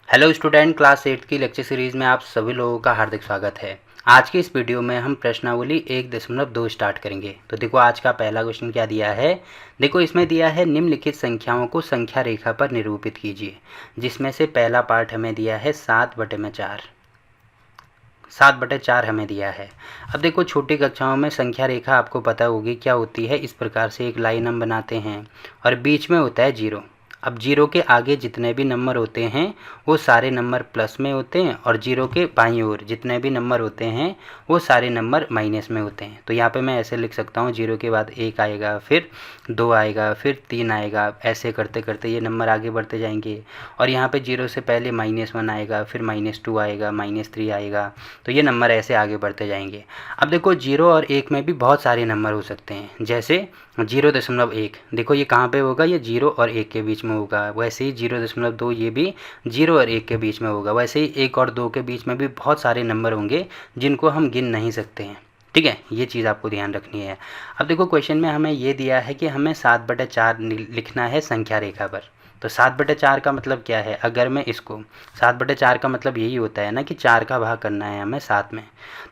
Hello student, class 8 की lecture series में आप सभी लोगों का हार्दिक स्वागत है। आज की इस वीडियो में हम प्रश्नावली 1.2 स्टार्ट करेंगे। तो देखो आज का पहला क्वेश्चन क्या दिया है। देखो इसमें दिया है निम्नलिखित संख्याओं को संख्या रेखा पर निरूपित कीजिए, जिसमें से पहला पार्ट हमें दिया है 7/4। 7/4 हमें दिया है। अब देखो छोटी कक्षाओं में संख्या रेखा आपको पता होगी क्या होती है। इस प्रकार से एक लाइन हम बनाते हैं और बीच में होता है 0। अब 0 के आगे जितने भी नंबर होते हैं वो सारे नंबर प्लस में होते हैं और 0 के बाईं ओर जितने भी नंबर होते हैं वो सारे नंबर माइनस में होते हैं। तो यहाँ पे मैं ऐसे लिख सकता हूँ, 0 के बाद 1 आएगा, फिर 2 आएगा, फिर 3 आएगा। ऐसे करते करते ये नंबर आगे बढ़ते जाएंगे और यहाँ पे 0 से पहले -1 आएगा, फिर -2 आएगा, -3 आएगा। तो ये नंबर ऐसे आगे बढ़ते जाएंगे। अब देखो 0 और 1 में भी बहुत सारे नंबर हो सकते हैं, जैसे 0.1। देखो ये कहाँ पे होगा, ये 0 और 1 के बीच में होगा। वैसे ही 0.2 ये भी 0 और 1 के बीच में होगा। वैसे ही 1 और 2 के बीच में भी बहुत सारे नंबर होंगे जिनको हम गिन नहीं सकते हैं। ठीक है, ये चीज़ आपको ध्यान रखनी है। अब देखो क्वेश्चन में हमें ये दिया है कि हमें 7/4 लिखना है संख्या रेखा पर। तो 7/4 का मतलब क्या है, अगर मैं इसको 7/4 का मतलब यही होता है ना कि 4 का भाग करना है हमें 7 में।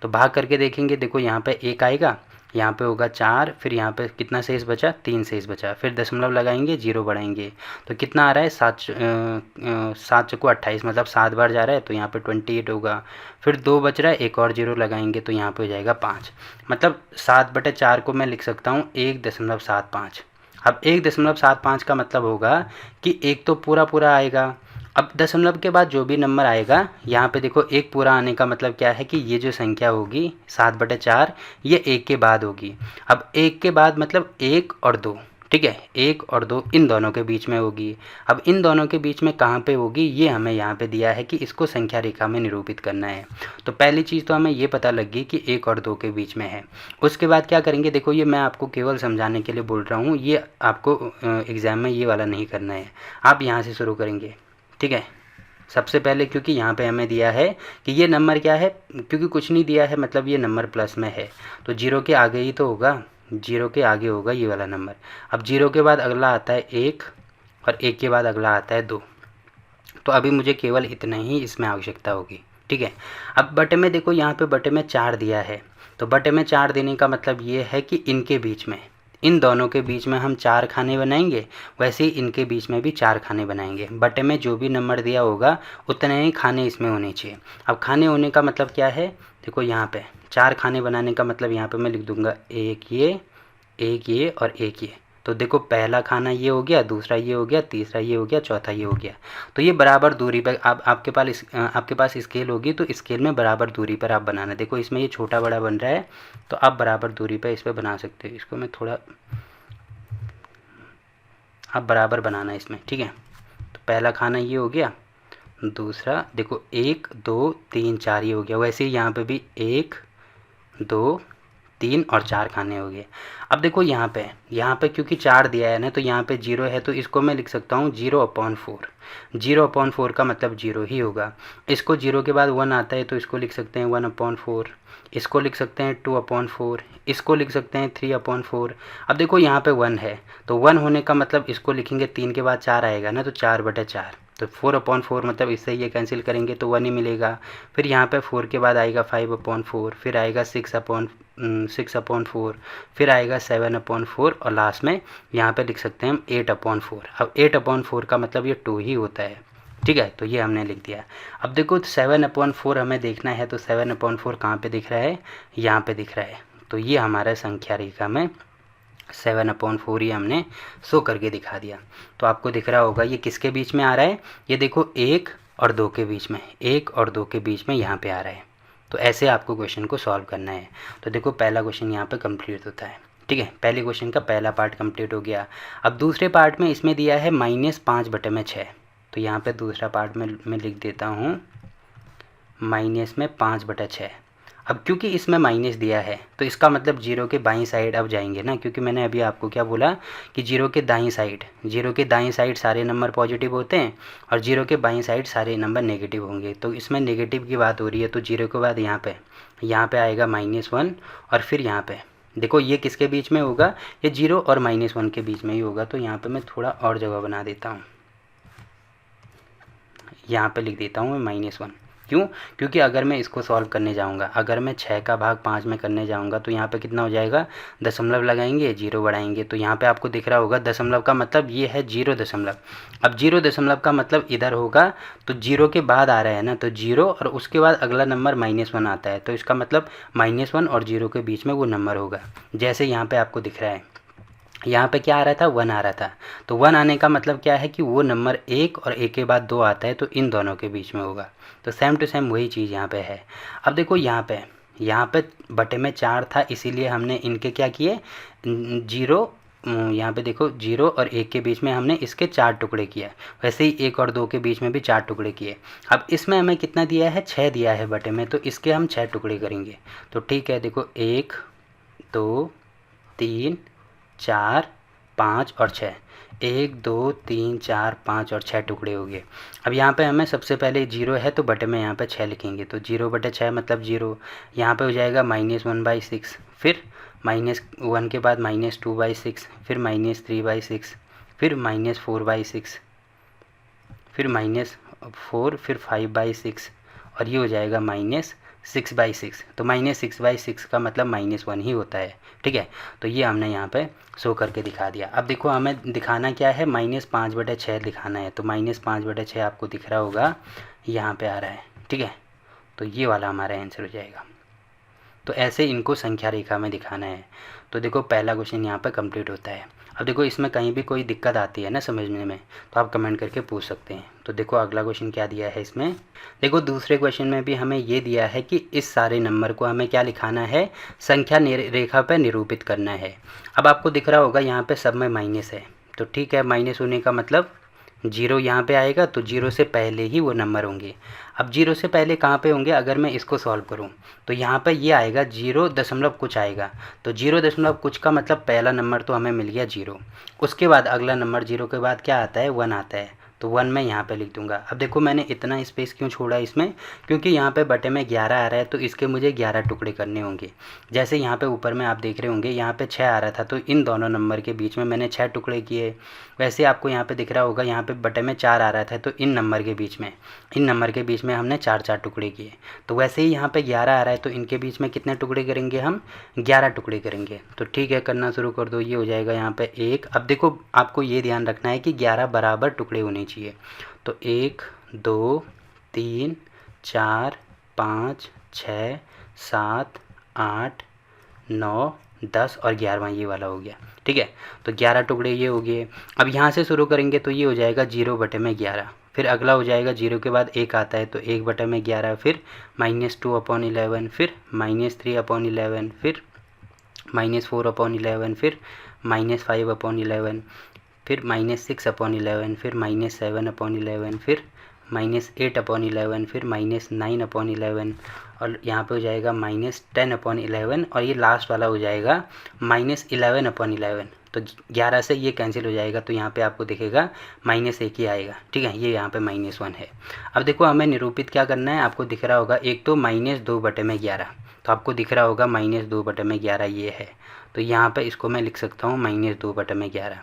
तो भाग करके देखेंगे, देखो यहाँ पे 1 आएगा, यहाँ पे होगा 4, फिर यहाँ पे कितना शेष बचा, 3 शेष बचा, फिर दशमलव लगाएंगे, 0 बढ़ाएंगे तो कितना आ रहा है 7 चौको 28, मतलब 7 बार जा रहा है तो यहाँ पे 28 होगा। फिर 2 बच रहा है, एक और 0 लगाएंगे तो यहाँ पे हो जाएगा 5। मतलब 7/4 को मैं लिख सकता हूँ 1.75। अब 1.75 का मतलब होगा कि एक तो पूरा पूरा आएगा। अब दशमलव के बाद जो भी नंबर आएगा, यहाँ पे देखो एक पूरा आने का मतलब क्या है कि ये जो संख्या होगी 7/4 ये 1 के बाद होगी। अब 1 के बाद मतलब 1 और 2, ठीक है, 1 और 2 इन दोनों के बीच में होगी। अब इन दोनों के बीच में कहाँ पे होगी ये हमें यहाँ पे दिया है कि इसको संख्या रेखा में निरूपित करना है। तो पहली चीज़ तो हमें ये पता लग गई कि 1 और 2 के बीच में है। उसके बाद क्या करेंगे, देखो ये मैं आपको केवल समझाने के लिए बोल रहा हूँ, ये आपको एग्ज़ाम में ये वाला नहीं करना है। आप यहाँ से शुरू करेंगे, ठीक है। सबसे पहले क्योंकि यहाँ पे हमें दिया है कि ये नंबर क्या है, क्योंकि कुछ नहीं दिया है मतलब ये नंबर प्लस में है तो 0 के आगे ही तो होगा, 0 के आगे होगा ये वाला नंबर। अब 0 के बाद अगला आता है 1 और 1 के बाद अगला आता है 2। तो अभी मुझे केवल इतना ही इसमें आवश्यकता होगी, ठीक है। अब बटे में देखो यहाँ पे बटे में 4 दिया है, तो बटे में 4 देने का मतलब ये है कि इनके बीच में, इन दोनों के बीच में हम 4 खाने बनाएंगे, वैसे ही इनके बीच में भी 4 खाने बनाएंगे। बटे में जो भी नंबर दिया होगा उतने ही खाने इसमें होने चाहिए। अब खाने होने का मतलब क्या है, देखो यहाँ पे 4 खाने बनाने का मतलब यहाँ पे मैं लिख दूंगा एक ये और एक ये। तो देखो पहला खाना ये हो गया, दूसरा ये हो गया, तीसरा ये हो गया, चौथा ये हो गया। तो ये बराबर दूरी पर आपके पास स्केल होगी तो स्केल में बराबर दूरी पर आप बनाना। देखो इसमें ये छोटा बड़ा बन रहा है तो आप बराबर दूरी पर इस पर बना सकते हो। इसको मैं थोड़ा आप बराबर बनाना इसमें, ठीक है। तो पहला खाना ये हो गया, दूसरा देखो 1 2 3 4 ये हो गया। वैसे ही यहाँ पे भी 1 2 3 और 4 खाने हो गए। अब देखो यहाँ पे क्योंकि 4 दिया है ना तो यहाँ पे 0 है तो इसको मैं लिख सकता हूँ 0/4। 0/4 का मतलब 0 ही होगा। इसको 0 के बाद 1 आता है तो इसको लिख सकते हैं 1/4। इसको लिख सकते हैं 2/4। इसको लिख सकते हैं 3/4। अब देखो यहाँ पे 1 है तो 1 होने का मतलब इसको लिखेंगे 3 के बाद 4 आएगा ना तो 4/4। तो 4/4 मतलब इससे ये कैंसिल करेंगे तो 1 ही मिलेगा। फिर यहाँ पे 4 के बाद आएगा 5/4, फिर आएगा 6/4, फिर आएगा 7/4 और लास्ट में यहाँ पे लिख सकते हैं हम 8/4। अब 8/4 का मतलब ये 2 ही होता है, ठीक है। तो ये हमने लिख दिया। अब देखो 7/4 हमें देखना है तो 7/4 कहाँ पे दिख रहा है, यहाँ पे दिख रहा है। तो ये हमारा संख्या रेखा में 7/4 ही हमने शो करके दिखा दिया। तो आपको दिख रहा होगा ये किसके बीच में आ रहा है, ये देखो 1 और 2 के बीच में, 1 और 2 के बीच में यहाँ पे आ रहा है। तो ऐसे आपको क्वेश्चन को सॉल्व करना है। तो देखो पहला क्वेश्चन यहाँ पे कंप्लीट होता है, ठीक है। पहले क्वेश्चन का पहला पार्ट कंप्लीट हो गया। अब दूसरे पार्ट में इसमें दिया है -5/6। तो यहाँ पे दूसरा पार्ट में मैं लिख देता हूँ -5/6। अब क्योंकि इसमें माइनस दिया है तो इसका मतलब 0 के बाईं साइड अब जाएंगे ना, क्योंकि मैंने अभी आपको क्या बोला कि 0 के दाईं साइड सारे नंबर पॉजिटिव होते हैं और 0 के बाईं साइड सारे नंबर नेगेटिव होंगे। तो इसमें नेगेटिव की बात हो रही है तो 0 के बाद यहाँ पे आएगा -1 और फिर यहाँ पे देखो ये किसके बीच में होगा, ये 0 और -1 के बीच में ही होगा। तो यहाँ पर मैं थोड़ा और जगह बना देता हूँ, यहाँ पे लिख देता हूँ मैं -1। क्यों? क्योंकि अगर मैं इसको सॉल्व करने जाऊँगा, अगर मैं 6 का भाग 5 में करने जाऊँगा तो यहाँ पे कितना हो जाएगा, दशमलव लगाएंगे, 0 बढ़ाएंगे, तो यहाँ पे आपको दिख रहा होगा दशमलव का मतलब ये है 0 दशमलव। अब 0 दशमलव का मतलब इधर होगा तो 0 के बाद आ रहा है ना, तो 0 और उसके बाद अगला नंबर -1 आता है, तो इसका मतलब -1 और 0 के बीच में वो नंबर होगा। जैसे यहाँ पे आपको दिख रहा है, यहाँ पे क्या आ रहा था, 1 आ रहा था, तो 1 आने का मतलब क्या है कि वो नंबर 1 और 1 के बाद 2 आता है, तो इन दोनों के बीच में होगा। तो सेम टू सेम वही चीज़ यहाँ पे है। अब देखो यहाँ पे बटे में 4 था, इसीलिए हमने इनके क्या किए, 0, यहाँ पे देखो 0 और 1 के बीच में हमने इसके 4 टुकड़े किए। वैसे ही 1 और 2 के बीच में भी 4 टुकड़े किए। अब इसमें हमें कितना दिया है, 6 दिया है बटे में, तो इसके हम 6 टुकड़े करेंगे। तो ठीक है, देखो 1 2 3 4 5 और 6, 1 2 3 4 5 और 6 टुकड़े हो गए। अब यहाँ पे हमें सबसे पहले 0 है तो बटे में यहाँ पे 6 लिखेंगे, तो 0 बटे 6 मतलब 0। यहाँ पे हो जाएगा -1/6, फिर -1 के बाद -2/6, फिर -3/6, फिर -4/6, फिर -4, फिर 5/6 और ये हो जाएगा -6/6। तो -6/6 का मतलब -1 ही होता है। ठीक है, तो ये हमने यहाँ पे शो करके दिखा दिया। अब देखो हमें दिखाना क्या है, -5/6 दिखाना है, तो -5/6 आपको दिख रहा होगा, यहाँ पे आ रहा है। ठीक है, तो ये वाला हमारा आंसर हो जाएगा। तो ऐसे इनको संख्या रेखा में दिखाना है। तो देखो पहला क्वेश्चन यहाँ पर कंप्लीट होता है। अब देखो इसमें कहीं भी कोई दिक्कत आती है ना समझने में, तो आप कमेंट करके पूछ सकते हैं। तो देखो अगला क्वेश्चन क्या दिया है इसमें, देखो दूसरे क्वेश्चन में भी हमें ये दिया है कि इस सारे नंबर को हमें क्या लिखाना है, संख्या रेखा पर निरूपित करना है। अब आपको दिख रहा होगा यहाँ पे सब में माइनस है, तो ठीक है, माइनस होने का मतलब 0 यहाँ पे आएगा, तो 0 से पहले ही वो नंबर होंगे। अब 0 से पहले कहाँ पे होंगे, अगर मैं इसको सॉल्व करूँ तो यहाँ पे ये आएगा 0 दशमलव कुछ आएगा, तो 0 दशमलव कुछ का मतलब पहला नंबर तो हमें मिल गया 0। उसके बाद अगला नंबर 0 के बाद क्या आता है, 1 आता है, तो 1 मैं यहाँ पे लिख दूंगा। अब देखो मैंने इतना स्पेस क्यों छोड़ा इसमें, क्योंकि यहाँ पे बटे में 11 आ रहा है, तो इसके मुझे 11 टुकड़े करने होंगे। जैसे यहाँ पे ऊपर में आप देख रहे होंगे यहाँ पे 6 आ रहा था, तो इन दोनों नंबर के बीच में मैंने 6 टुकड़े किए। वैसे आपको यहाँ पे दिख रहा होगा यहाँ पे बटे में 4 आ रहा था, तो इन नंबर के बीच में हमने 4 टुकड़े किए। तो वैसे ही यहाँ पे 11 आ रहा है, तो इनके बीच में कितने टुकड़े करेंगे, हम 11 टुकड़े करेंगे। तो ठीक है, करना शुरू कर दो। ये हो जाएगा यहाँ पे 1। अब देखो आपको ये ध्यान रखना है कि 11 बराबर टुकड़े होने चाहिए। तो 1 2 3 4 5 6 7 8 9 10 और 11वां ये वाला हो गया। ठीक है, तो 11 टुकड़े ये हो गए। अब यहाँ से शुरू करेंगे तो ये हो जाएगा 0 बटे में 11, फिर अगला हो जाएगा 0 के बाद 1 आता है, तो 1 बटे में 11, फिर -2/11, फिर -3/11, फिर -4/11, फिर -5/11, फिर -6/11, फिर -7/11, फिर -8/11, फिर -9/11 और यहाँ पे हो जाएगा -10/11 और ये लास्ट वाला हो जाएगा -11/11। तो 11 से ये कैंसिल हो जाएगा, तो यहाँ पे आपको दिखेगा -1 ही आएगा। ठीक है, ये यहाँ पे -1 है। अब देखो हमें निरूपित क्या करना है, आपको दिख रहा होगा एक तो -2 बटे में 11, तो आपको दिख रहा होगा -2 बटे में 11 ये है, तो यहाँ पे इसको मैं लिख सकता हूँ -2 बटे में 11।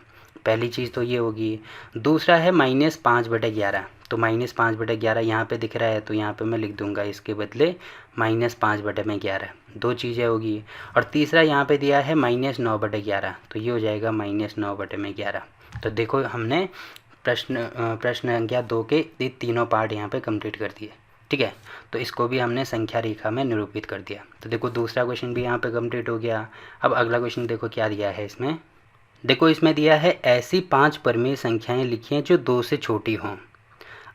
पहली चीज़ तो ये होगी। दूसरा है -5 बटे 11, तो -5 बटे 11 यहाँ पे दिख रहा है, तो यहाँ पे मैं लिख दूंगा इसके बदले -5 बटे में 11। दो चीज़ें होगी। और तीसरा यहाँ पे दिया है -9 बटे 11, तो ये हो जाएगा -9 बटे में 11। तो देखो हमने प्रश्न संख्या 2 के तीनों पार्ट यहाँ पे कंप्लीट कर दिए। ठीक है, तो इसको भी हमने संख्या रेखा में निरूपित कर दिया। तो देखो दूसरा क्वेश्चन भी यहाँ पे कंप्लीट हो गया। अब अगला क्वेश्चन देखो क्या दिया है इसमें। देखो इसमें दिया है ऐसी 5 परिमेय संख्याएं लिखिए जो 2 से छोटी हों।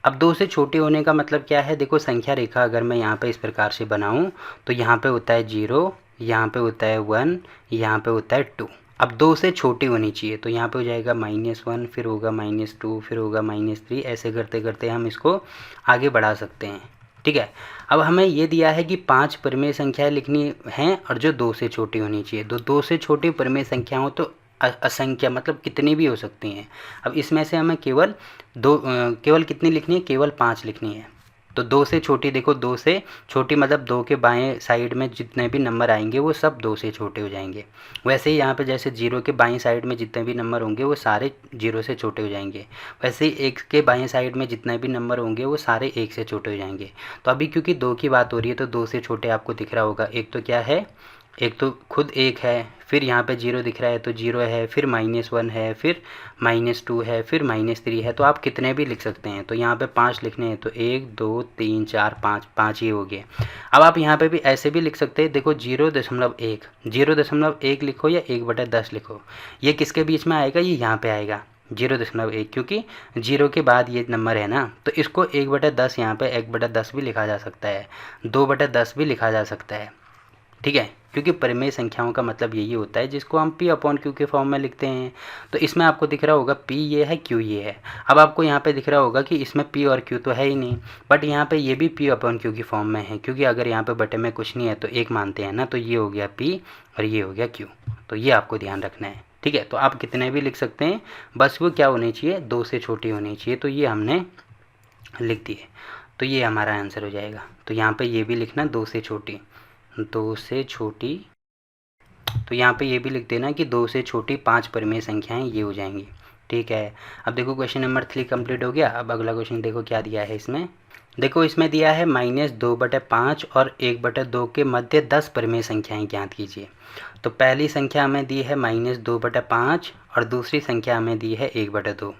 अब 2 से छोटी होने का मतलब क्या है, देखो संख्या रेखा अगर मैं यहाँ पे इस प्रकार से बनाऊँ तो यहाँ पे होता है 0, यहाँ पे होता है 1, यहाँ पे होता है 2। अब 2 से छोटी होनी चाहिए, तो यहाँ पे हो जाएगा -1, फिर होगा -2, फिर होगा -3, ऐसे करते करते हम इसको आगे बढ़ा सकते हैं। ठीक है, अब हमें ये दिया है कि 5 परिमेय संख्याएं लिखनी हैं और जो 2 से छोटी होनी चाहिए। तो 2 से छोटी परिमेय संख्या हो तो असंख्या मतलब कितनी भी हो सकती हैं। अब इसमें से हमें केवल कितनी लिखनी है, केवल 5 लिखनी है। तो 2 से छोटी, देखो 2 से छोटी मतलब 2 के बाएं साइड में जितने भी नंबर आएंगे वो सब 2 से छोटे हो जाएंगे। वैसे ही यहाँ पे जैसे 0 के बाएं साइड में जितने भी नंबर होंगे वो सारे 0 से छोटे हो जाएंगे, वैसे ही 1 के बाएं साइड में जितने भी नंबर होंगे वो सारे 1 से छोटे हो जाएंगे। तो अभी क्योंकि 2 की बात हो रही है तो 2 से छोटे आपको दिख रहा होगा। एक तो क्या है, एक तो खुद 1 है, फिर यहाँ पे 0 दिख रहा है तो 0 है, फिर -1 है, फिर -2 है, फिर -3 है। तो आप कितने भी लिख सकते हैं। तो यहाँ पे 5 लिखने हैं तो 1 2 3 4 5, 5 ही हो गए। अब आप यहाँ पे भी ऐसे भी लिख सकते हैं, देखो 0.1, 0.1 लिखो या 1/10 लिखो, ये किसके बीच में आएगा, ये यहाँ पे आएगा 0.1, क्योंकि 0 के बाद ये नंबर है ना, तो इसको 1/10 यहाँ पे 1/10 भी लिखा जा सकता है, 2/10 भी लिखा जा सकता है, ठीक है। क्योंकि परिमेय संख्याओं का मतलब यही होता है जिसको हम P/Q के फॉर्म में लिखते हैं। तो इसमें आपको दिख रहा होगा P ये है, Q ये है। अब आपको यहाँ पे दिख रहा होगा कि इसमें P और Q तो है ही नहीं, बट यहाँ पे ये भी P/Q की फॉर्म में है, क्योंकि अगर यहाँ पे बटे में कुछ नहीं है तो एक मानते हैं ना, तो ये हो गया P और ये हो गया Q। तो ये आपको ध्यान रखना है, ठीक है। तो आप कितने भी लिख सकते हैं, बस वो क्या होनी चाहिए, 2 से छोटी होनी चाहिए। तो ये हमने लिख दिए, तो ये हमारा आंसर हो जाएगा। तो यहाँ पे ये भी लिखना 2 से छोटी, 2 से छोटी, तो यहाँ पे ये भी लिख देना कि 2 से छोटी 5 परिमेय संख्याएं ये हो जाएंगी, ठीक है। अब देखो क्वेश्चन नंबर 3 कंप्लीट हो गया। अब अगला क्वेश्चन देखो क्या दिया है इसमें। देखो इसमें दिया है -2/5 और 1/2 के मध्य 10 परिमेय संख्याएं ज्ञात कीजिए। तो पहली संख्या हमें दी है -2/5 और दूसरी संख्या हमें दी है 1/2।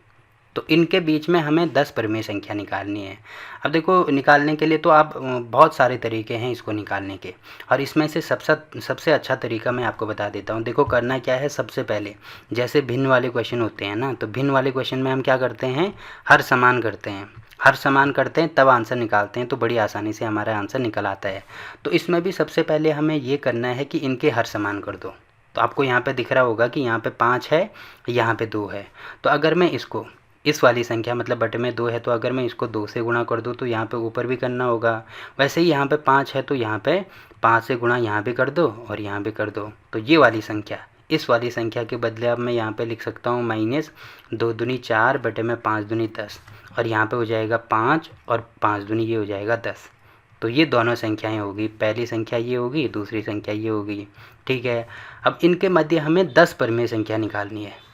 तो इनके बीच में हमें 10 परिमेय संख्या निकालनी है। अब देखो निकालने के लिए तो आप बहुत सारे तरीके हैं इसको निकालने के, और इसमें से सबसे अच्छा तरीका मैं आपको बता देता हूँ। देखो करना क्या है, सबसे पहले जैसे भिन्न वाले क्वेश्चन होते हैं ना, तो भिन्न वाले क्वेश्चन में हम क्या करते हैं, हर समान करते हैं, हर समान करते हैं तब आंसर निकालते हैं, तो बड़ी आसानी से हमारा आंसर निकल आता है। तो इसमें भी सबसे पहले हमें ये करना है कि इनके हर समान कर दो। तो आपको यहाँ पे दिख रहा होगा कि यहाँ पे 5 है, यहाँ पे 2 है। तो अगर मैं इसको, इस वाली संख्या मतलब बटे में 2 है, तो अगर मैं इसको 2 से गुणा कर दूँ तो यहाँ पे ऊपर भी करना होगा। वैसे ही यहाँ पे 5 है तो यहाँ पे 5 से गुणा यहाँ भी कर दो और यहाँ भी कर दो। तो ये वाली संख्या, इस वाली संख्या के बदले अब मैं यहाँ पे लिख सकता हूँ -2 दूनी 4 बटे में 5 दूनी 10, और यहाँ पे हो जाएगा 5 और 5 दूनी ये हो जाएगा 10। तो ये दोनों संख्याएं होगी, पहली संख्या ये होगी, दूसरी संख्या ये होगी, ठीक है। अब इनके मध्य हमें 10 परिमेय संख्या निकालनी है।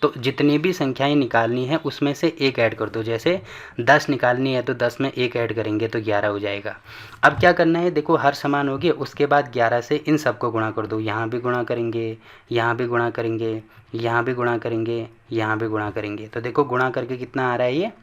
तो जितनी भी संख्याएं निकालनी है उसमें से एक ऐड कर दो। जैसे 10 निकालनी है तो 10 में एक ऐड करेंगे तो 11 हो जाएगा। अब क्या करना है, देखो हर समान हो गया, उसके बाद 11 से इन सबको गुणा कर दो। यहाँ भी गुणा करेंगे, यहाँ भी गुणा करेंगे, यहाँ भी गुणा करेंगे, यहाँ भी गुणा करेंगे। तो देखो गुणा करके कितना आ रहा है,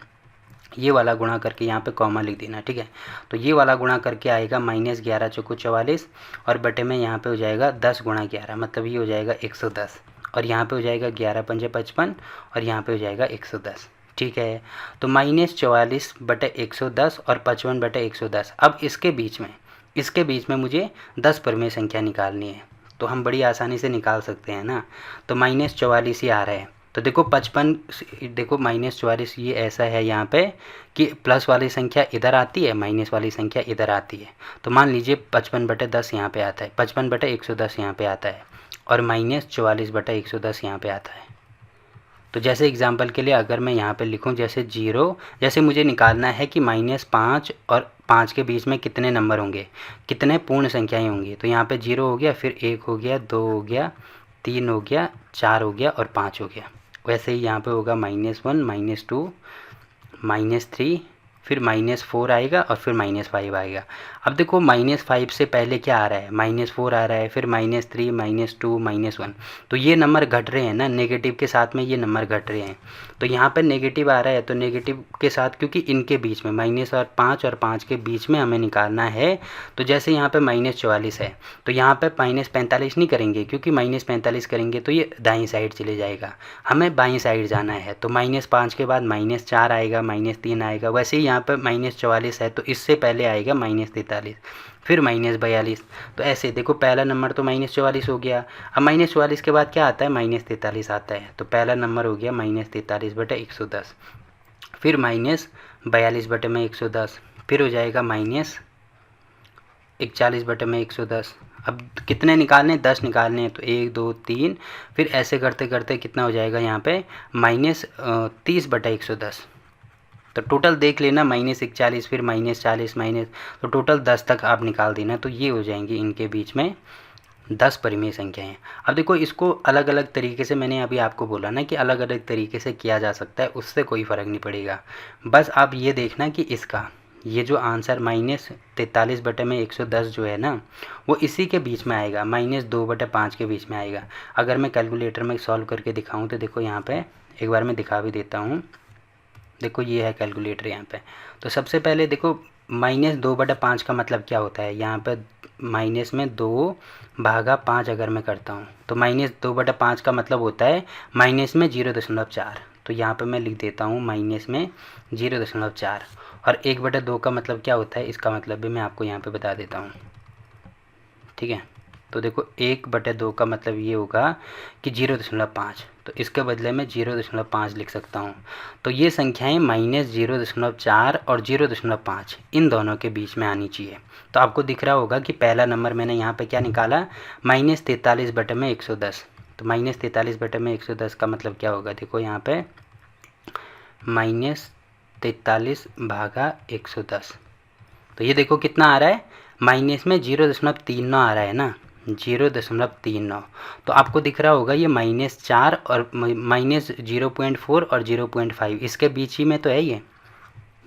ये वाला गुणा करके यहाँ पे कॉमा लिख देना, ठीक है। तो ये वाला गुणा करके आएगा -11 चौको 44, और बटे में यहाँ पे हो जाएगा 10 गुणा 11, मतलब ये हो जाएगा 110, और यहाँ पे हो जाएगा 11 पंजे 55, और यहाँ पे हो जाएगा 110, ठीक है। तो -44 बटे 110 और 55 बटे 110। अब इसके बीच में मुझे 10 परिमेय संख्या निकालनी है, तो हम बड़ी आसानी से निकाल सकते हैं ना। तो -44 ही आ रहा है, तो देखो 55, देखो -44 ये ऐसा है यहाँ पे कि प्लस वाली संख्या इधर आती है, माइनस वाली संख्या इधर आती है। तो मान लीजिए 55 बटे 10 यहाँ पे आता है, 55 बटे 110 यहाँ पे आता है, और -44 बटा 110 यहाँ पे आता है। तो जैसे एग्जांपल के लिए अगर मैं यहाँ पे लिखूँ जैसे 0, जैसे मुझे निकालना है कि -5 और 5 के बीच में कितने नंबर होंगे, कितने पूर्ण संख्याएं होंगी। तो यहाँ पे 0 हो गया, फिर 1 हो गया, 2 हो गया, 3 हो गया, 4 हो गया और 5 हो गया। वैसे ही यहाँ पे होगा -1, -2, -3, फिर -4 आएगा और फिर -5 आएगा। अब देखो -5 से पहले क्या आ रहा है, -4 आ रहा है, फिर -3, -2, -1। तो ये नंबर घट रहे हैं ना, नेगेटिव के साथ में ये नंबर घट रहे हैं। तो यहाँ पे नेगेटिव आ रहा है, तो नेगेटिव के साथ, क्योंकि इनके बीच में -5 और 5 के बीच में हमें निकालना है। तो जैसे यहाँ पे -44 है, तो यहाँ पे -45 नहीं करेंगे, क्योंकि -45 करेंगे तो ये दाईं साइड चले जाएगा, हमें बाईं साइड जाना है। तो -5 के बाद -4 आएगा, -3 आएगा। वैसे ही यहाँ पे -44 है तो इससे पहले आएगा -43, फिर -42। तो ऐसे देखो पहला नंबर तो -44 हो गया। अब -44 के बाद क्या आता है, -43 आता है। तो पहला नंबर हो गया -43 बटे 110, फिर -42 बटे में 110, फिर हो जाएगा -41 बटे में 110। अब कितने निकालने, 10 निकालने हैं, तो 1 2 3, फिर ऐसे करते करते कितना हो जाएगा यहाँ पे -30 बटा 110। तो टोटल देख लेना, -41 फिर -40 माइनस, तो टोटल 10 तक आप निकाल देना, तो ये हो जाएंगी इनके बीच में 10 परिमेय संख्याएं। अब देखो इसको अलग अलग तरीके से, मैंने अभी आपको बोला ना कि अलग अलग तरीके से किया जा सकता है, उससे कोई फ़र्क नहीं पड़ेगा। बस आप ये देखना कि इसका ये जो आंसर -43/110 जो है ना, वो इसी के बीच में आएगा, -2/5 के बीच में आएगा। अगर मैं कैलकुलेटर में सॉल्व करके दिखाऊं तो देखो यहाँ पे एक बार मैं दिखा भी देता हूँ। देखो ये है कैलकुलेटर यहाँ पे। तो सबसे पहले देखो -2/5 का मतलब क्या होता है, यहाँ पे माइनस में 2/5 अगर मैं करता हूँ तो -2/5 का मतलब होता है माइनस में 0.4। तो यहाँ पे मैं लिख देता हूँ माइनस में 0.4। और 1/2 का मतलब क्या होता है, इसका मतलब भी मैं आपको यहाँ पे बता देता हूँ, ठीक है। तो देखो 1/2 का मतलब ये होगा कि 0.5, तो इसके बदले में 0.5 लिख सकता हूँ। तो ये संख्याएं -0.4 और 0.5 इन दोनों के बीच में आनी चाहिए। तो आपको दिख रहा होगा कि पहला नंबर मैंने यहाँ पे क्या निकाला, -43/110। तो -43/110 का मतलब क्या होगा, देखो यहाँ पे -43/110। तो ये देखो कितना आ रहा है, माइनस में 0.39 आ रहा है ना, 0.39। तो आपको दिख रहा होगा ये -4 और -0.4 और 0.5 इसके बीच ही में तो है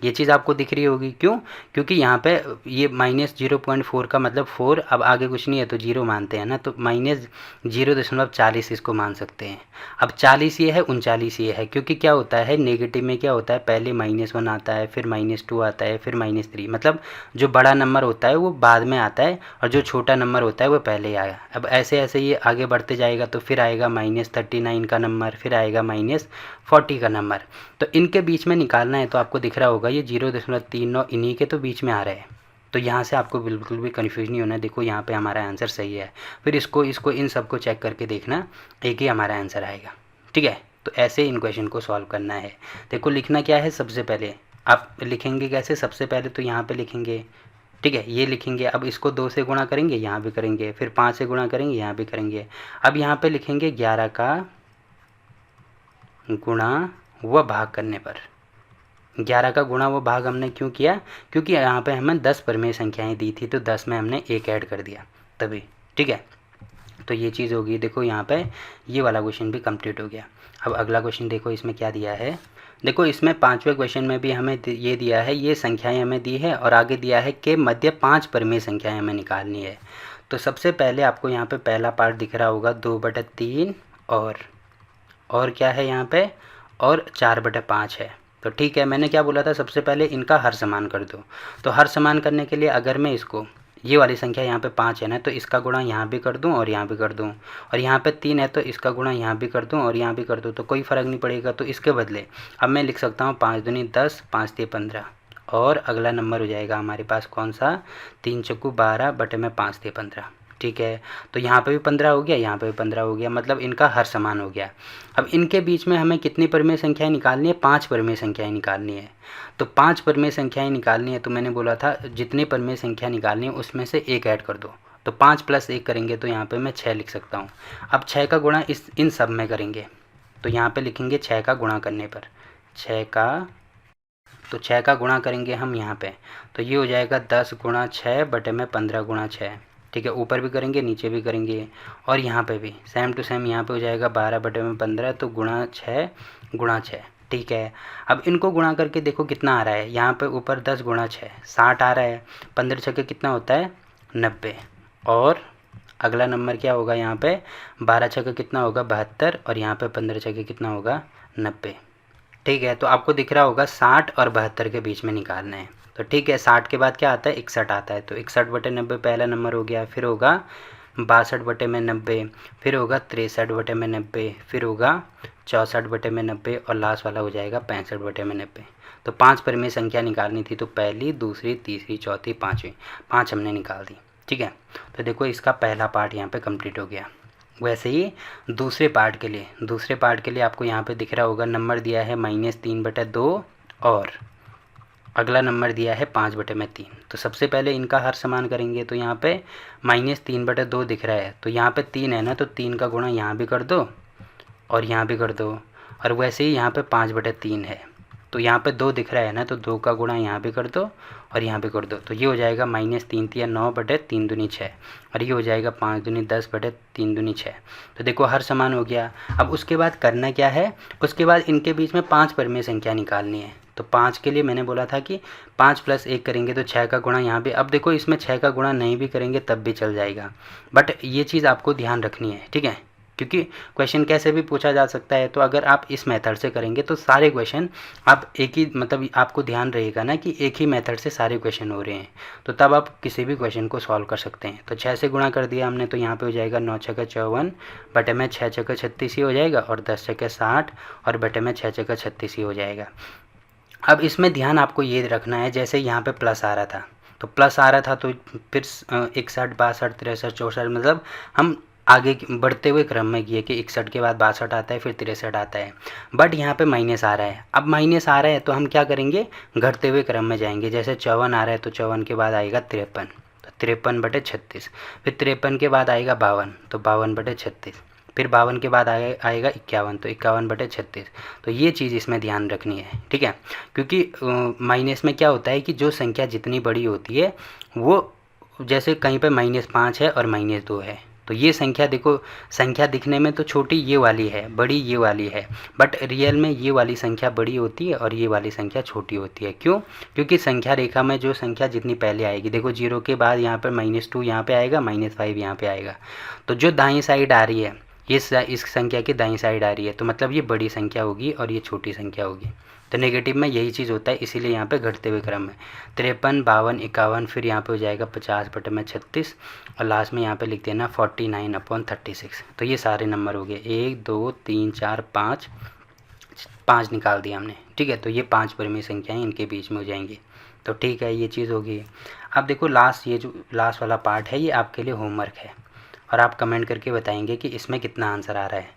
ये चीज़ आपको दिख रही होगी। क्यों? क्योंकि यहाँ पे ये -0.4 का मतलब 4, अब आगे कुछ नहीं है तो 0 मानते हैं ना, तो -0.40 इसको मान सकते हैं। अब 40 ये है, 39 ये है, क्योंकि क्या होता है नेगेटिव में क्या होता है, पहले -1 आता है, फिर -2 आता है, फिर -3, मतलब जो बड़ा नंबर होता है वो बाद में आता है और जो छोटा नंबर होता है वो पहले ही आया। अब ऐसे ऐसे ये आगे बढ़ते जाएगा, तो फिर आएगा -39 का नंबर, फिर आएगा -40 का नंबर। तो इनके बीच में निकालना है, तो आपको दिख रहा होगा ये 0.39 इन्हीं के तो बीच में आ रहा है। तो यहाँ से आपको बिल्कुल भी कन्फ्यूज नहीं होना, देखो यहाँ पे हमारा आंसर सही है। फिर इसको इन सबको चेक करके देखना, एक ही हमारा आंसर आएगा, ठीक है। तो ऐसे इन क्वेश्चन को सॉल्व करना है। देखो लिखना क्या है, सबसे पहले आप लिखेंगे कैसे, सबसे पहले तो यहाँ पे लिखेंगे, ठीक है, ये लिखेंगे। अब इसको 2 से गुणा करेंगे, यहाँ भी करेंगे, फिर 5 से गुणा करेंगे, यहाँ भी करेंगे। अब यहाँ पे लिखेंगे 11 का गुणा व भाग करने पर। 11 का गुणा व भाग हमने क्यों किया, क्योंकि यहाँ पे हमें 10 परिमेय संख्याएं दी थी, तो 10 में हमने 1 ऐड कर दिया तभी, ठीक है। तो ये चीज़ होगी। देखो यहाँ पे ये वाला क्वेश्चन भी कंप्लीट हो गया। अब अगला क्वेश्चन देखो, इसमें क्या दिया है। देखो इसमें 5वें क्वेश्चन में भी हमें ये दिया है, ये संख्याएं हमें दी है और आगे दिया है कि मध्य 5 परिमेय संख्याएं हमें निकालनी है। तो सबसे पहले आपको यहाँ पे पहला पार्ट दिख रहा होगा 2/3 और क्या है यहाँ पे, और 4/5 है। तो ठीक है, मैंने क्या बोला था, सबसे पहले इनका हर समान कर दो। तो हर समान करने के लिए अगर मैं इसको, ये वाली संख्या यहाँ पे 5 है ना, तो इसका गुणा यहाँ भी कर दूँ और यहाँ भी कर दूँ, और यहाँ पे 3 है तो इसका गुणा यहाँ भी कर दूँ और यहाँ भी कर दूँ, तो कोई फ़र्क नहीं पड़ेगा। तो इसके बदले अब मैं लिख सकता हूँ 5 दूनी 10, 5 तिया 15, और अगला नंबर हो जाएगा हमारे पास कौन सा, 3 चौकू 12 बटे में 5 तिया 15, ठीक है। तो यहाँ पे भी 15 हो गया, यहाँ पे भी 15 हो गया, मतलब इनका हर समान हो गया। अब इनके बीच में हमें कितनी परिमेय संख्याएं निकालनी है, 5 परिमेय संख्याएं निकालनी है। तो 5 परिमेय संख्याएं निकालनी है, तो मैंने बोला था जितनी परिमेय संख्या निकालनी है उसमें से 1 ऐड कर दो। तो 5 + 1 करेंगे तो यहाँ पे मैं 6 लिख सकता हूँ। अब 6 का गुणा इन सब में करेंगे, तो यहाँ पे लिखेंगे 6 का गुणा करने पर 6 का गुणा करेंगे हम यहाँ पे, तो ये हो जाएगा 10 × 6 बटे में 15 × 6, ठीक है। ऊपर भी करेंगे, नीचे भी करेंगे, और यहाँ पे भी सेम टू सेम यहाँ पे हो जाएगा 12 बटे में 15, तो गुणा 6 × 6, ठीक है। अब इनको गुणा करके देखो कितना आ रहा है, यहाँ पे ऊपर 10 × 6 60 आ रहा है, 15 छक्के कितना होता है 90, और अगला नंबर क्या होगा यहाँ पे 12 छक्के कितना होगा 72, और यहाँ पे 15 छक्के कितना होगा 90, ठीक है। तो आपको दिख रहा होगा 60 और 72 के बीच में निकालना है। तो ठीक है, 60 के बाद क्या आता है 61 आता है, तो 61 बटे 90 पहला नंबर हो गया, फिर होगा 62 बटे में 90, फिर होगा 63 बटे में 90, फिर होगा 64 बटे में 90, और लास्ट वाला हो जाएगा 65 बटे में 90। तो 5 परिमेय संख्या निकालनी थी, तो पहली, दूसरी, तीसरी, चौथी, पाँचवीं, 5 हमने निकाल दी, ठीक है। तो देखो इसका पहला पार्ट यहाँ पे कंप्लीट हो गया। वैसे ही दूसरे पार्ट के लिए आपको यहाँ पे दिख रहा होगा नंबर दिया है -3/2 और अगला नंबर दिया है 5/3। तो सबसे पहले इनका हर समान करेंगे, तो यहाँ पे -3/2 दिख रहा है, तो यहाँ पे 3 है ना, तो 3 का गुणा यहाँ भी कर दो और यहाँ भी कर दो, और वैसे ही यहाँ पे 5/3 है, तो यहाँ पे 2 दिख रहा है ना, तो 2 का गुणा यहाँ भी कर दो और यहाँ भी कर दो, तो ये हो जाएगा -3 तिया 9 बटे 3 दूनी 6, और ये हो जाएगा 5 दूनी 10 बटे 3 दूनी 6। तो देखो हर समान हो गया। अब उसके बाद करना क्या है, उसके बाद इनके बीच में 5 परिमेय संख्या निकालनी है। तो 5 के लिए मैंने बोला था कि 5 + 1 करेंगे तो 6 का गुणा यहाँ पे। अब देखो इसमें 6 का गुणा नहीं भी करेंगे तब भी चल जाएगा, बट ये चीज़ आपको ध्यान रखनी है, ठीक है, क्योंकि क्वेश्चन कैसे भी पूछा जा सकता है। तो अगर आप इस मेथड से करेंगे तो सारे क्वेश्चन आप एक ही, मतलब आपको ध्यान रहेगा ना कि एक ही मेथड से सारे क्वेश्चन हो रहे हैं, तो तब आप किसी भी क्वेश्चन को सॉल्व कर सकते हैं। तो 6 से गुणा कर दिया हमने, तो यहाँ पे हो जाएगा 9 × 54 बटे में 6 × 36 ही हो जाएगा, और 10 × 60 और बटे में 6 × 36 ही हो जाएगा। अब इसमें ध्यान आपको ये रखना है, जैसे यहाँ पे प्लस आ रहा था, तो प्लस आ रहा था तो फिर 61, 62, 63, 64, मतलब हम आगे बढ़ते हुए क्रम में किए कि 61 के बाद 62 आता है, फिर 63 आता है, बट यहाँ पे माइनस आ रहा है। अब माइनस आ रहा है तो हम क्या करेंगे, घटते हुए क्रम में जाएंगे। जैसे 54 आ रहा है तो 54 के बाद आएगा 53, तो 53 बटे 36, फिर 53 के बाद आएगा 52, तो 52 बटे 36, फिर 52 के बाद आएगा 51, तो 51 बटे 36। तो ये चीज़ इसमें ध्यान रखनी है, ठीक है, क्योंकि माइनस में क्या होता है कि जो संख्या जितनी बड़ी होती है वो, जैसे कहीं पे -5 है और -2 है, तो ये संख्या देखो, संख्या दिखने में तो छोटी ये वाली है, बड़ी ये वाली है, बट रियल में ये वाली संख्या बड़ी होती है और ये वाली संख्या छोटी होती है। क्यों? क्योंकि संख्या रेखा में जो संख्या जितनी पहले आएगी, देखो 0 के बाद यहाँ पर -2 यहाँ पे आएगा, -5 यहाँ पे आएगा, तो जो दाईं साइड आ रही है ये इस संख्या की दाईं साइड आ रही है, तो मतलब ये बड़ी संख्या होगी और ये छोटी संख्या होगी। तो नेगेटिव में यही चीज़ होता है, इसीलिए यहाँ पे घटते हुए क्रम में 53, 52, 51, फिर यहाँ पे हो जाएगा 50 बटे में 36, और लास्ट में यहाँ पे लिख देना 49/36। तो ये सारे नंबर हो गए, 1 2 3 4 5, 5 निकाल दिया हमने, ठीक है। तो ये 5 परिमेय संख्याएँ इनके बीच में हो जाएंगी। तो ठीक है, ये चीज़ होगी। अब देखो लास्ट, ये जो लास्ट वाला पार्ट है ये आपके लिए होमवर्क है, और आप कमेंट करके बताएंगे कि इसमें कितना आंसर आ रहा है,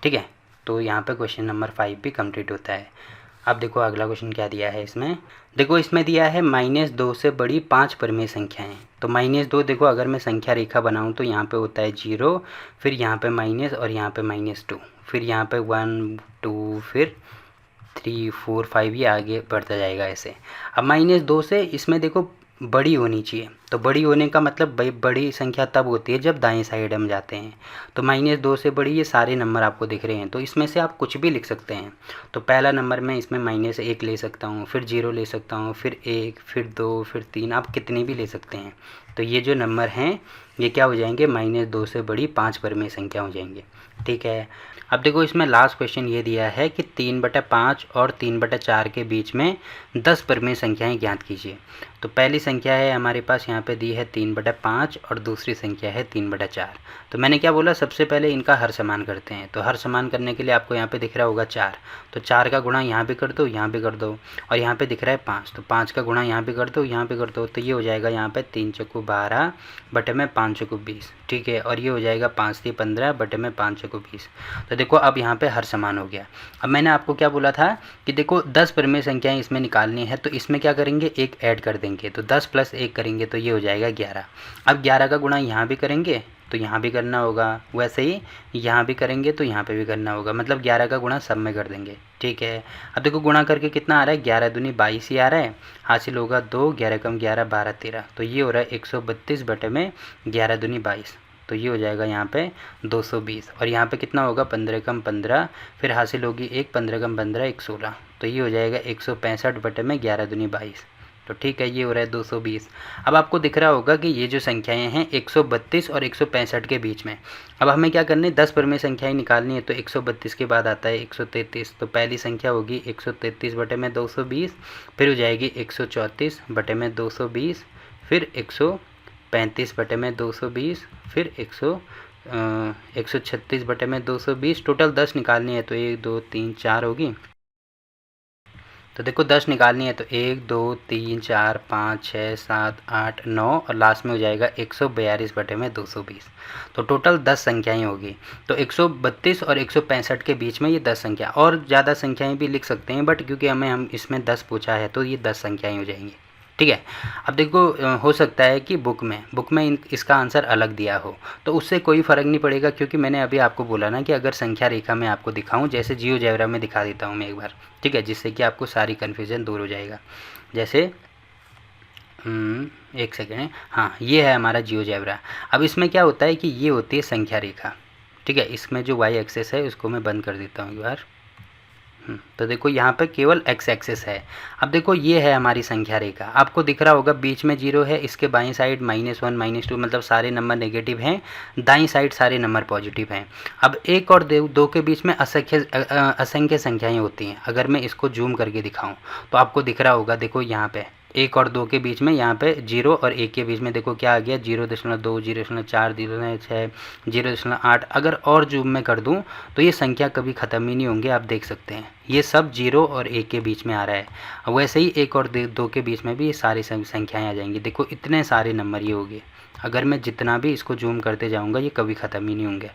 ठीक है। तो यहाँ पे क्वेश्चन नंबर 5 भी कंप्लीट होता है। अब देखो अगला क्वेश्चन क्या दिया है इसमें, देखो इसमें दिया है -2 से बड़ी 5 परिमेय संख्याएं। तो -2 देखो, अगर मैं संख्या रेखा बनाऊं तो यहाँ पे होता है 0, फिर यहाँ पे माइनस और यहाँ पे -2, फिर यहाँ पे 1 2, फिर 3 4 5, ये आगे बढ़ता जाएगा ऐसे। अब -2 से इसमें देखो बड़ी होनी चाहिए, तो बड़ी होने का मतलब बड़ी संख्या तब होती है जब दाएं साइड हम जाते हैं। तो -2 से बड़ी ये सारे नंबर आपको दिख रहे हैं, तो इसमें से आप कुछ भी लिख सकते हैं। तो पहला नंबर मैं इसमें -1 ले सकता हूँ, फिर 0 ले सकता हूँ, फिर 1, फिर 2, फिर 3, आप कितनी भी ले सकते हैं। तो ये जो नंबर हैं ये क्या हो जाएंगे, -2 से बड़ी 5 परिमेय संख्या हो जाएंगे, ठीक है। अब देखो इसमें लास्ट क्वेश्चन ये दिया है कि 3/5 और 3/4 के बीच में 10 परिमेय संख्याएं ज्ञात कीजिए। तो पहली संख्या है हमारे पास यहाँ पे दी है 3/5 और दूसरी संख्या है 3/4। तो मैंने क्या बोला, सबसे पहले इनका हर समान करते हैं। तो हर समान करने के लिए आपको यहाँ पे दिख रहा होगा 4, तो 4 का गुणा यहाँ भी कर दो, यहाँ भी कर दो, और यहाँ पे दिख रहा है 5, तो 5 का गुणा यहाँ भी कर दो, यहाँ भी कर दो। तो ये हो जाएगा यहाँ पे 3 चौको 12 बटे में 5 चौको 20, ठीक है, और ये हो जाएगा 5 3 15 बटे में 5 चौको 20। तो देखो अब यहाँ पे हर समान हो गया। अब मैंने आपको क्या बोला था कि देखो 10 परिमेय संख्याएं इसमें निकालनी है, तो इसमें क्या करेंगे, एक ऐड कर देंगे, तो 10 + 1 करेंगे तो ये हो जाएगा 11। अब 11 का गुणा यहाँ भी करेंगे तो यहाँ भी करना होगा, वैसे ही यहाँ भी करेंगे तो यहाँ पे भी करना होगा, मतलब 11 का गुणा सब में कर देंगे, ठीक है। अब देखो गुणा करके कितना आ रहा है, 11 दूनी 22 ही आ रहा है, हासिल होगा 2, 11 कम 11 12 13, तो ये हो रहा है 132 बटे में 11 दूनी 22, तो ये हो जाएगा यहाँ पे 220, और यहाँ पे कितना होगा 15 कम 15, फिर हासिल होगी 1, 15 कम 15 1 16, तो ये हो जाएगा 165 बटे में 11 दूनी 22, तो ठीक है, ये हो रहा है 220। अब आपको दिख रहा होगा कि ये जो संख्याएं हैं 132 और 165 के बीच में। अब हमें क्या करनी है, 10 परिमेय संख्याएं निकालनी है, तो 132 के बाद आता है 133, तो पहली संख्या होगी 133 बटे में 220, फिर हो जाएगी 134 बटे में 220, फिर 135 बटे में 220, फिर 136 बटे में 220। टोटल 10 निकालनी है, तो 1 2 3 4 होगी। तो देखो 10 निकालनी है, तो 1 2 3 4 5 6 7 8 9, और लास्ट में हो जाएगा 142 बटे में 220। तो टोटल 10 संख्याएं होगी। तो 132 और 165 के बीच में ये 10 संख्या, और ज़्यादा संख्याएं भी लिख सकते हैं, बट क्योंकि हम इसमें 10 पूछा है तो ये 10 संख्याएं हो जाएंगी, ठीक है। अब देखो हो सकता है कि बुक में इसका आंसर अलग दिया हो, तो उससे कोई फ़र्क नहीं पड़ेगा, क्योंकि मैंने अभी आपको बोला ना कि अगर संख्या रेखा में आपको दिखाऊं, जैसे जियोजेब्रा में दिखा देता हूं मैं एक बार, ठीक है, जिससे कि आपको सारी कन्फ्यूज़न दूर हो जाएगा। जैसे एक सेकेंड, हाँ ये है हमारा जियोजेब्रा। अब इसमें क्या होता है कि ये होती है संख्या रेखा, ठीक है। इसमें जो वाई एक्सेस है उसको मैं बंद कर देता हूँ एक बार। तो देखो यहाँ पे केवल एक्स एक्सेस है। अब देखो ये है हमारी संख्या रेखा, आपको दिख रहा होगा बीच में जीरो है, इसके बाईं साइड -1 -2 मतलब सारे नंबर नेगेटिव हैं, दाईं साइड सारे नंबर पॉजिटिव हैं। अब एक और दो के बीच में असंख्य संख्याएं होती हैं। अगर मैं इसको जूम करके दिखाऊं तो आपको दिख रहा होगा, देखो यहाँ पे 1 और 2 के बीच में, यहाँ पे 0 और 1 के बीच में देखो क्या आ गया, 0.2, 0.4, 0.6, 0.8। अगर और जूम में कर दूं तो ये संख्या कभी ख़त्म ही नहीं होंगे, आप देख सकते हैं ये सब 0 और 1 के बीच में आ रहा है। वैसे ही 1 और 2 के बीच में भी ये सारी संख्याएं आ जाएंगी। देखो इतने सारे नंबर ये हो गए, अगर मैं जितना भी इसको जूम करते जाऊँगा ये कभी ख़त्म ही नहीं होंगे।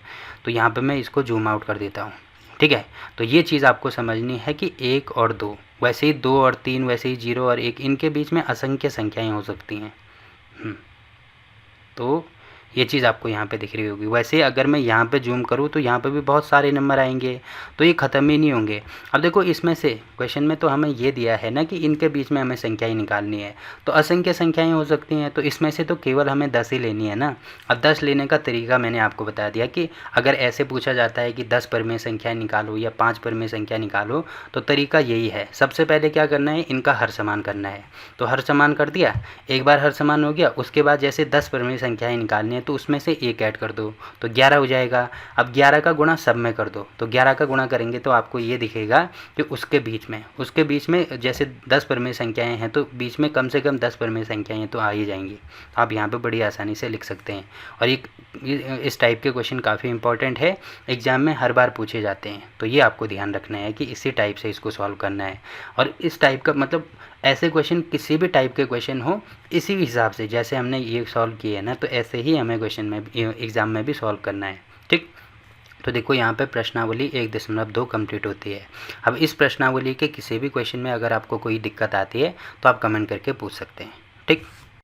तो यहाँ पर मैं इसको जूम आउट कर देता हूँ, ठीक है। तो ये चीज़ आपको समझनी है कि 1 और 2, वैसे ही 2 और 3, वैसे ही 0 और 1, इनके बीच में असंख्य संख्याएं हो सकती हैं। तो ये चीज़ आपको यहाँ पे दिख रही होगी। वैसे अगर मैं यहाँ पे जूम करूँ तो यहाँ पे भी बहुत सारे नंबर आएंगे, तो ये ख़त्म ही नहीं होंगे। अब देखो इसमें से क्वेश्चन में तो हमें ये दिया है ना कि इनके बीच में हमें संख्याएं निकालनी है, तो असंख्य संख्याएं हो सकती हैं, तो इसमें से तो केवल हमें 10 ही लेनी है ना। अब 10 लेने का तरीका मैंने आपको बता दिया कि अगर ऐसे पूछा जाता है कि 10 परमेय संख्याएँ निकालो या 5 परमेय संख्या निकालो, तो तरीका यही है। सबसे पहले क्या करना है, इनका हर समान करना है। तो हर समान कर दिया, एक बार हर समान हो गया, उसके बाद जैसे 10 परमेय संख्याएँ निकालनी है तो उसमें से 1 ऐड कर दो तो 11 हो जाएगा। अब 11 का गुणा सब में कर दो, तो 11 का गुणा करेंगे तो आपको ये दिखेगा कि उसके बीच में जैसे 10 परमेय संख्याएं हैं तो बीच में कम से कम 10 परमेय संख्याएं तो आ ही जाएंगी। तो आप यहाँ पे बड़ी आसानी से लिख सकते हैं। और इस टाइप के क्वेश्चन काफ़ी इंपॉर्टेंट है, एग्जाम में हर बार पूछे जाते हैं, तो ये आपको ध्यान रखना है कि इसी टाइप से इसको सॉल्व करना है। और इस टाइप का मतलब ऐसे क्वेश्चन, किसी भी टाइप के क्वेश्चन हो, इसी हिसाब से जैसे हमने ये सॉल्व किए हैं ना, तो ऐसे ही हमें क्वेश्चन में एग्ज़ाम में भी सॉल्व करना है, ठीक। तो देखो यहाँ पे प्रश्नावली 1.2 कंप्लीट होती है। अब इस प्रश्नावली के किसी भी क्वेश्चन में अगर आपको कोई दिक्कत आती है तो आप कमेंट करके पूछ सकते हैं, ठीक।